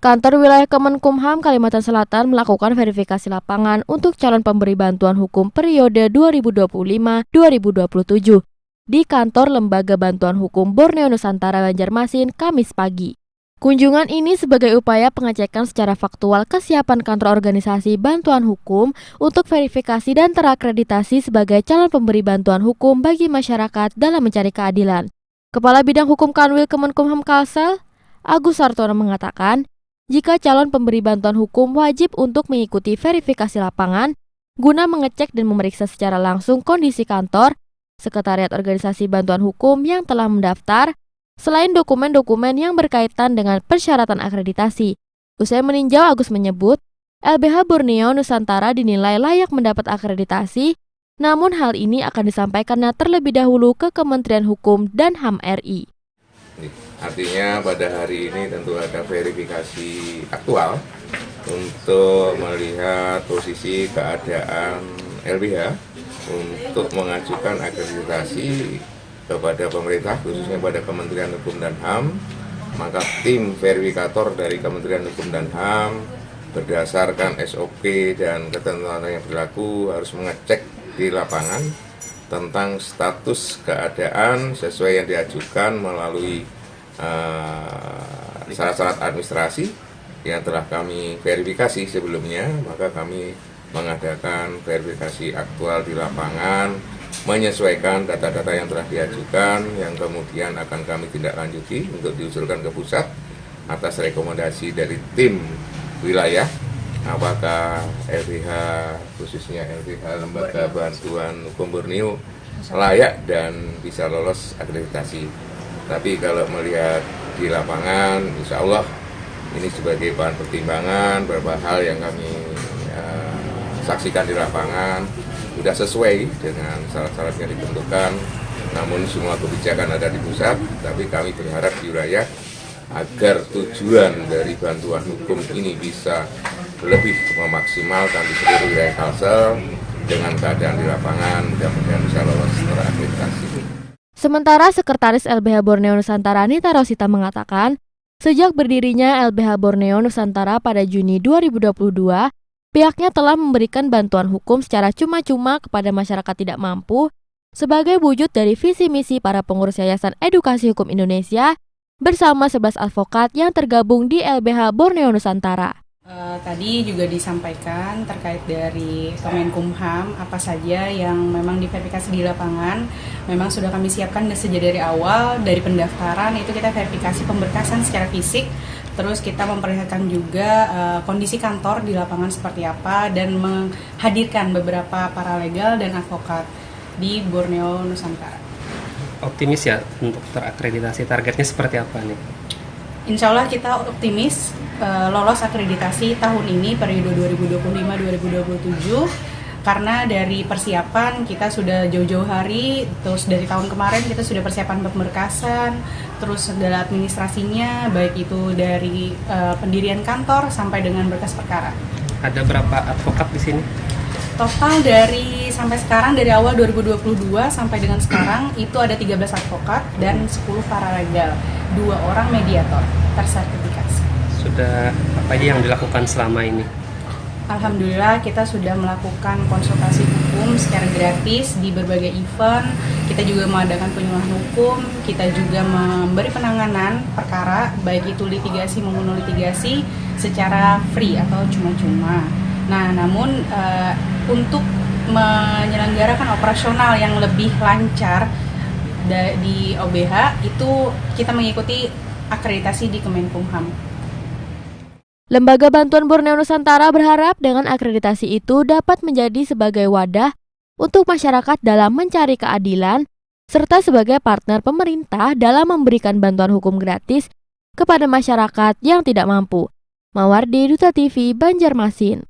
Kantor Wilayah Kemenkumham Kalimantan Selatan melakukan verifikasi lapangan untuk calon pemberi bantuan hukum periode 2025-2027 di kantor Lembaga Bantuan Hukum Borneo Nusantara Banjarmasin Kamis pagi. Kunjungan ini sebagai upaya pengecekan secara faktual kesiapan kantor organisasi bantuan hukum untuk verifikasi dan terakreditasi sebagai calon pemberi bantuan hukum bagi masyarakat dalam mencari keadilan. Kepala Bidang Hukum Kanwil Kemenkumham Kalsel, Agus Sartono mengatakan, jika calon pemberi bantuan hukum wajib untuk mengikuti verifikasi lapangan guna mengecek dan memeriksa secara langsung kondisi kantor, sekretariat organisasi bantuan hukum yang telah mendaftar, selain dokumen-dokumen yang berkaitan dengan persyaratan akreditasi. Usai meninjau, Agus menyebut, LBH Borneo Nusantara dinilai layak mendapat akreditasi, namun hal ini akan disampaikannya terlebih dahulu ke Kementerian Hukum dan HAM RI. Artinya pada hari ini tentu ada verifikasi aktual untuk melihat posisi keadaan LBH untuk mengajukan akreditasi kepada pemerintah, khususnya pada Kementerian Hukum dan HAM. Maka tim verifikator dari Kementerian Hukum dan HAM berdasarkan SOP dan ketentuan yang berlaku harus mengecek di lapangan tentang status keadaan sesuai yang diajukan melalui syarat-syarat administrasi yang telah kami verifikasi sebelumnya. Maka kami mengadakan verifikasi aktual di lapangan, menyesuaikan data-data yang telah diajukan, yang kemudian akan kami tindak lanjuti untuk diusulkan ke pusat atas rekomendasi dari tim wilayah, apakah LBH, khususnya LBH Lembaga Bantuan Hukum Borneo layak dan bisa lolos akreditasi. Tapi kalau melihat di lapangan, insya Allah ini sebagai bahan pertimbangan beberapa hal yang kami saksikan di lapangan sudah sesuai dengan syarat-syarat yang ditentukan. Namun semua kebijakan ada di pusat, tapi kami berharap di wilayah agar tujuan dari bantuan hukum ini bisa lebih memaksimalkan di seluruh wilayah Kalsel dengan keadaan di lapangan, mudah-mudahan bisa lolos terakreditasi. Sementara Sekretaris LBH Borneo Nusantara Nita Rosita mengatakan, sejak berdirinya LBH Borneo Nusantara pada Juni 2022, pihaknya telah memberikan bantuan hukum secara cuma-cuma kepada masyarakat tidak mampu sebagai wujud dari visi misi para pengurus Yayasan Edukasi Hukum Indonesia bersama 11 advokat yang tergabung di LBH Borneo Nusantara. Tadi juga disampaikan terkait dari Kemenkumham apa saja yang memang diverifikasi di lapangan. Memang sudah kami siapkan sejak dari awal, dari pendaftaran itu kita verifikasi pemberkasan secara fisik. Terus kita memperlihatkan juga kondisi kantor di lapangan seperti apa dan menghadirkan beberapa paralegal dan advokat di Borneo Nusantara. Optimis ya untuk terakreditasi, targetnya seperti apa nih? Insya Allah kita optimis lolos akreditasi tahun ini periode 2025-2027 karena dari persiapan kita sudah jauh-jauh hari, terus dari tahun kemarin kita sudah persiapan pemberkasan, terus segala administrasinya baik itu dari pendirian kantor sampai dengan berkas perkara. Ada berapa advokat di sini? Total dari sampai sekarang dari awal 2022 sampai dengan sekarang itu ada 13 advokat dan 10 paralegal, 2 orang mediator tersertifikasi. Sudah apa aja yang dilakukan selama ini? Alhamdulillah kita sudah melakukan konsultasi hukum secara gratis di berbagai event. Kita juga mengadakan penyuluhan hukum, kita juga memberi penanganan perkara baik itu litigasi maupun non litigasi secara free atau cuma-cuma. Nah, namun untuk menyelenggarakan operasional yang lebih lancar di OBH itu kita mengikuti akreditasi di Kemenkumham. Lembaga Bantuan Borneo Nusantara berharap dengan akreditasi itu dapat menjadi sebagai wadah untuk masyarakat dalam mencari keadilan serta sebagai partner pemerintah dalam memberikan bantuan hukum gratis kepada masyarakat yang tidak mampu. Mawardi, Duta TV, Banjarmasin.